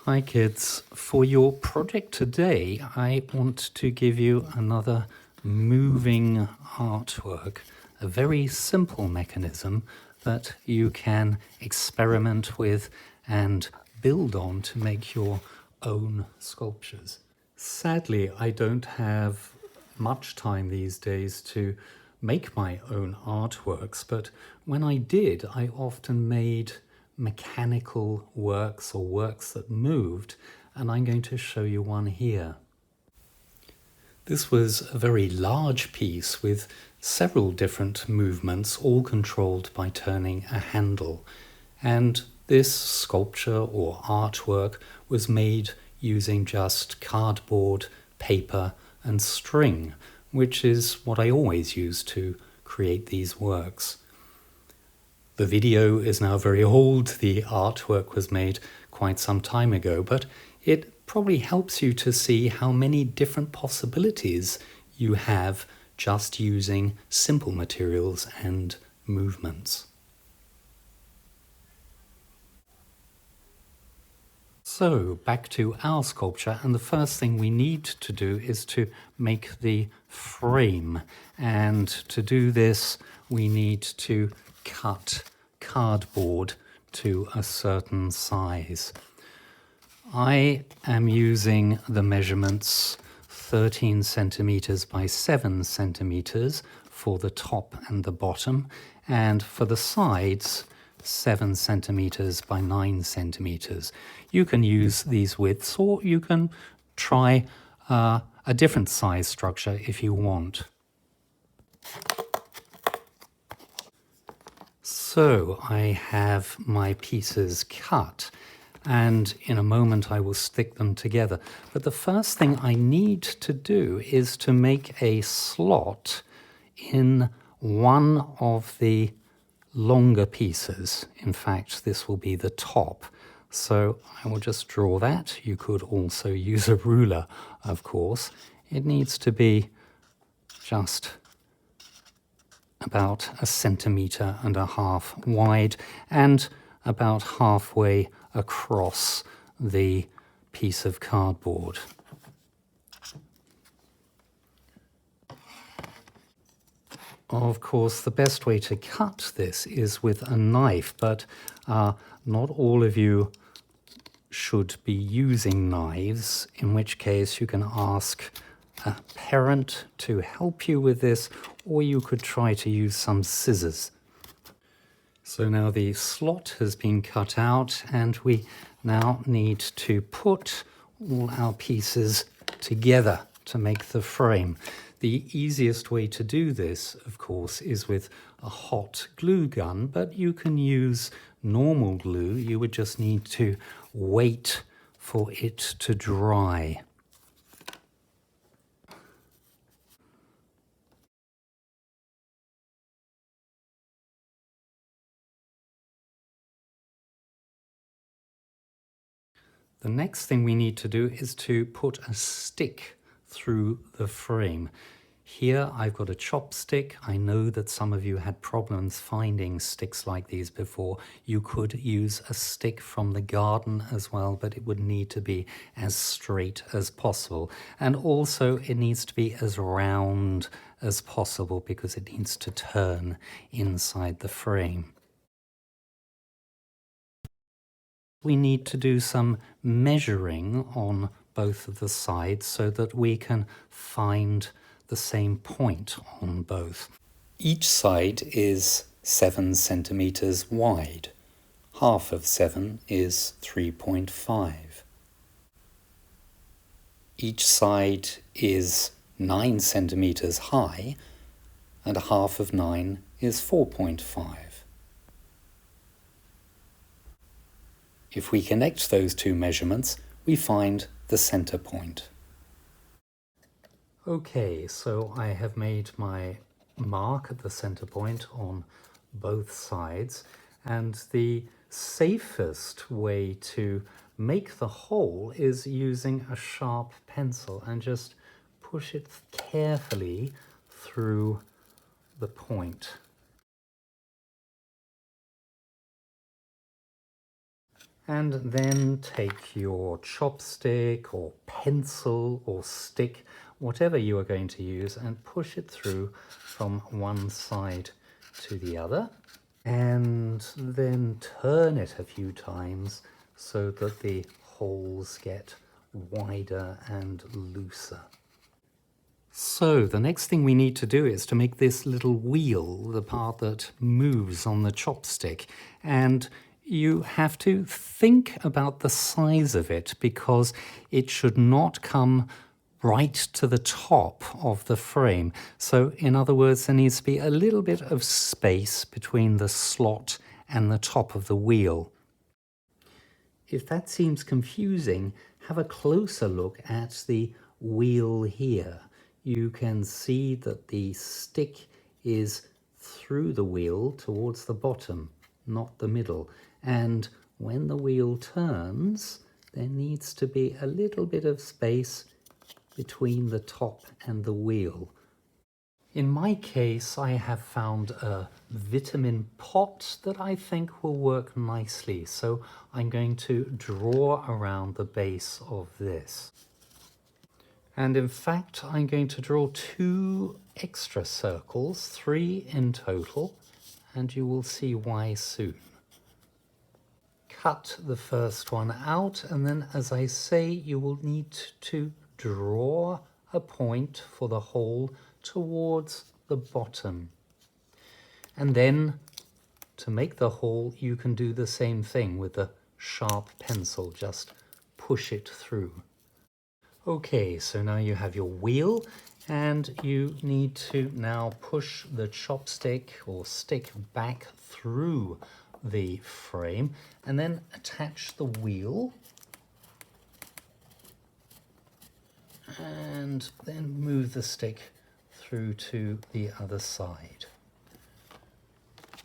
Hi kids, for your project today I want to give you another moving artwork, a very simple mechanism that you can experiment with and build on to make your own sculptures. Sadly, I don't have much time these days to make my own artworks, but when I did, I often made mechanical works or works that moved, and I'm going to show you one here. This was a very large piece with several different movements, all controlled by turning a handle. And this sculpture or artwork was made using just cardboard, paper, and string, which is what I always use to create these works. The video is now very old, the artwork was made quite some time ago, but it probably helps you to see how many different possibilities you have just using simple materials and movements. So back to our sculpture, and the first thing we need to do is to make the frame, and to do this we need to cut cardboard to a certain size. I am using the measurements 13 centimeters by 7 centimeters for the top and the bottom, and for the sides 7 centimeters by 9 centimeters. You can use these widths, or you can try a different size structure if you want. So I have my pieces cut, and in a moment I will stick them together. But the first thing I need to do is to make a slot in one of the longer pieces. In fact, this will be the top. So I will just draw that. You could also use a ruler, of course. It needs to be just about 1.5 centimeters wide and about halfway across the piece of cardboard. Of course, the best way to cut this is with a knife, but not all of you should be using knives, in which case you can ask a parent to help you with this, or you could try to use some scissors. So now the slot has been cut out, and we now need to put all our pieces together to make the frame. The easiest way to do this, of course, is with a hot glue gun, but you can use normal glue. You would just need to wait for it to dry. The next thing we need to do is to put a stick through the frame. Here I've got a chopstick. I know that some of you had problems finding sticks like these before. You could use a stick from the garden as well, but it would need to be as straight as possible. And also it needs to be as round as possible because it needs to turn inside the frame. We need to do some measuring on both of the sides so that we can find the same point on both. Each side is 7 centimeters wide. Half of 7 is 3.5. Each side is 9 centimeters high, and half of 9 is 4.5. If we connect those two measurements, we find the center point. Okay, so I have made my mark at the center point on both sides, and the safest way to make the hole is using a sharp pencil and just push it carefully through the point. And then take your chopstick or pencil or stick, whatever you are going to use, and push it through from one side to the other. And then turn it a few times so that the holes get wider and looser. So the next thing we need to do is to make this little wheel, the part that moves on the chopstick. And you have to think about the size of it because it should not come right to the top of the frame. So in other words, there needs to be a little bit of space between the slot and the top of the wheel. If that seems confusing, have a closer look at the wheel here. You can see that the stick is through the wheel towards the bottom, not the middle. And when the wheel turns, there needs to be a little bit of space between the top and the wheel. In my case, I have found a vitamin pot that I think will work nicely. So I'm going to draw around the base of this. And in fact, I'm going to draw 2 extra circles, 3 in total, and you will see why soon. Cut the first one out, and then, as I say, you will need to draw a point for the hole towards the bottom. And then, to make the hole, you can do the same thing with a sharp pencil, just push it through. Okay, so now you have your wheel, and you need to now push the chopstick or stick back through the frame and then attach the wheel and then move the stick through to the other side.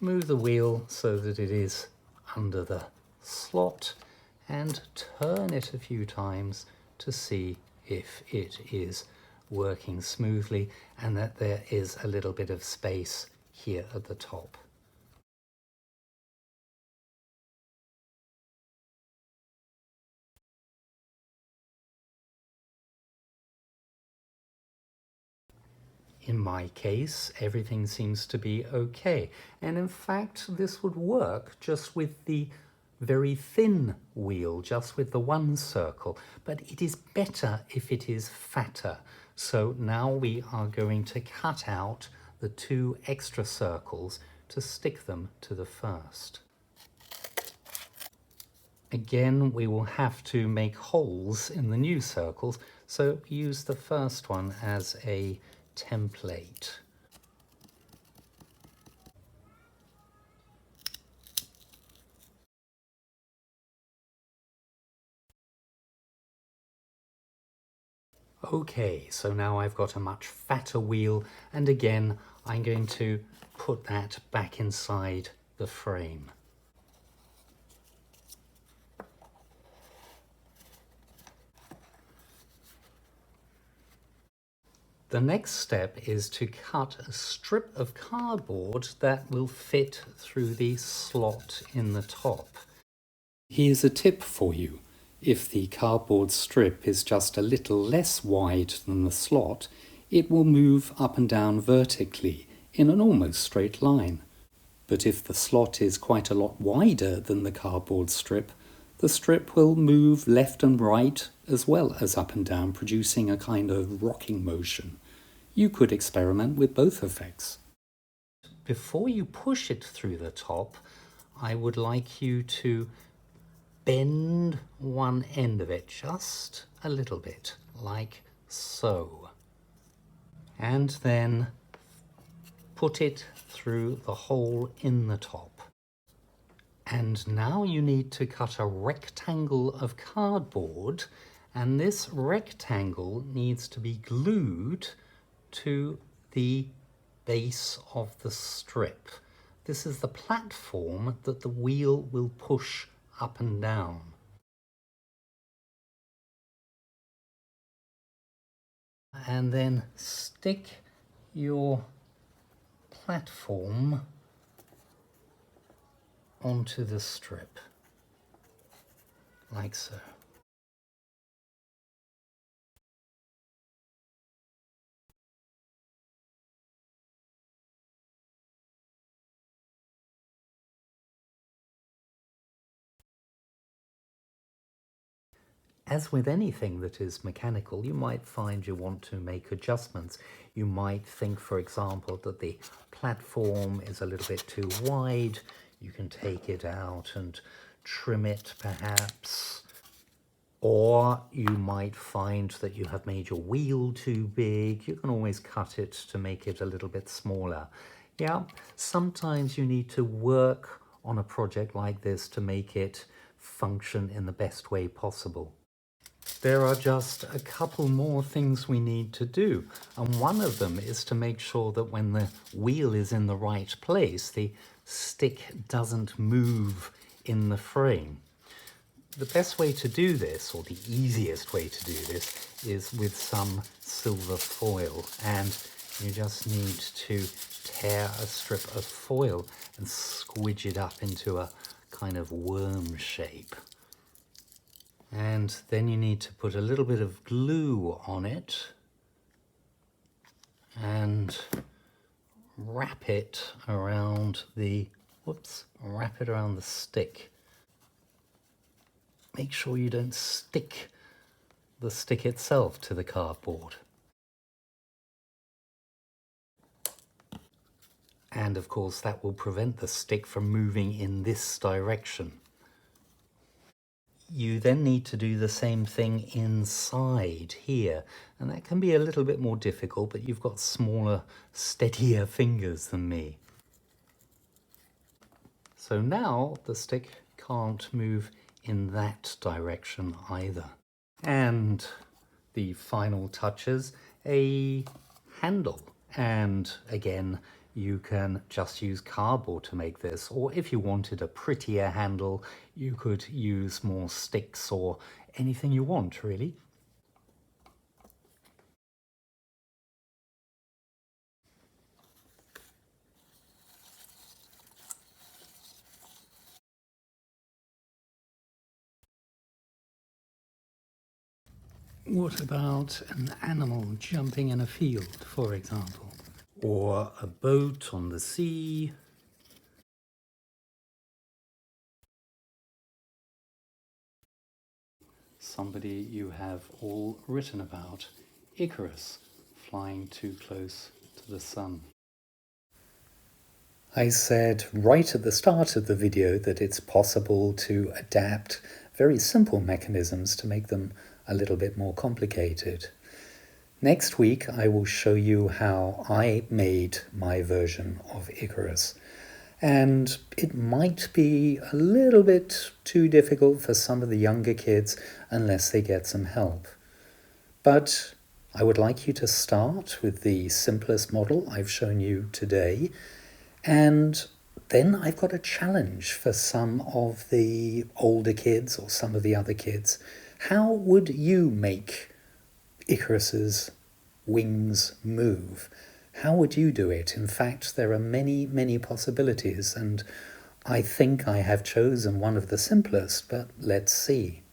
Move the wheel so that it is under the slot and turn it a few times to see if it is working smoothly and that there is a little bit of space here at the top. In my case, everything seems to be okay. And in fact, this would work just with the very thin wheel, just with the one circle. But it is better if it is fatter. So now we are going to cut out the 2 extra circles to stick them to the first. Again, we will have to make holes in the new circles, so use the first one as a template. Okay, so now I've got a much fatter wheel, and again I'm going to put that back inside the frame. The next step is to cut a strip of cardboard that will fit through the slot in the top. Here's a tip for you. If the cardboard strip is just a little less wide than the slot, it will move up and down vertically in an almost straight line. But if the slot is quite a lot wider than the cardboard strip, the strip will move left and right as well as up and down, producing a kind of rocking motion. You could experiment with both effects. Before you push it through the top, I would like you to bend one end of it just a little bit, like so. And then put it through the hole in the top. And now you need to cut a rectangle of cardboard, and this rectangle needs to be glued to the base of the strip. This is the platform that the wheel will push up and down. And then stick your platform onto the strip. like so. As with anything that is mechanical, you might find you want to make adjustments. You might think, for example, that the platform is a little bit too wide. You can take it out and trim it, perhaps. Or you might find that you have made your wheel too big. You can always cut it to make it a little bit smaller. Yeah, sometimes you need to work on a project like this to make it function in the best way possible. There are just a couple more things we need to do, and one of them is to make sure that when the wheel is in the right place, the stick doesn't move in the frame. The best way to do this, or the easiest way to do this, is with some silver foil, and you just need to tear a strip of foil and squidge it up into a kind of worm shape. And then you need to put a little bit of glue on it and wrap it around the stick. Make sure you don't stick the stick itself to the cardboard. And of course that will prevent the stick from moving in this direction. You then need to do the same thing inside here, and that can be a little bit more difficult, but you've got smaller, steadier fingers than me. So now the stick can't move in that direction either. And the final touches, a handle. And again, you can just use cardboard to make this, or if you wanted a prettier handle, you could use more sticks or anything you want, really. What about an animal jumping in a field, for example? Or a boat on the sea? Somebody you have all written about, Icarus, flying too close to the sun. I said right at the start of the video that it's possible to adapt very simple mechanisms to make them a little bit more complicated. Next week I will show you how I made my version of Icarus. And it might be a little bit too difficult for some of the younger kids unless they get some help. But I would like you to start with the simplest model I've shown you today. And then I've got a challenge for some of the older kids or some of the other kids. How would you make Icarus's wings move? How would you do it? In fact, there are many, many possibilities, and I think I have chosen one of the simplest, but let's see.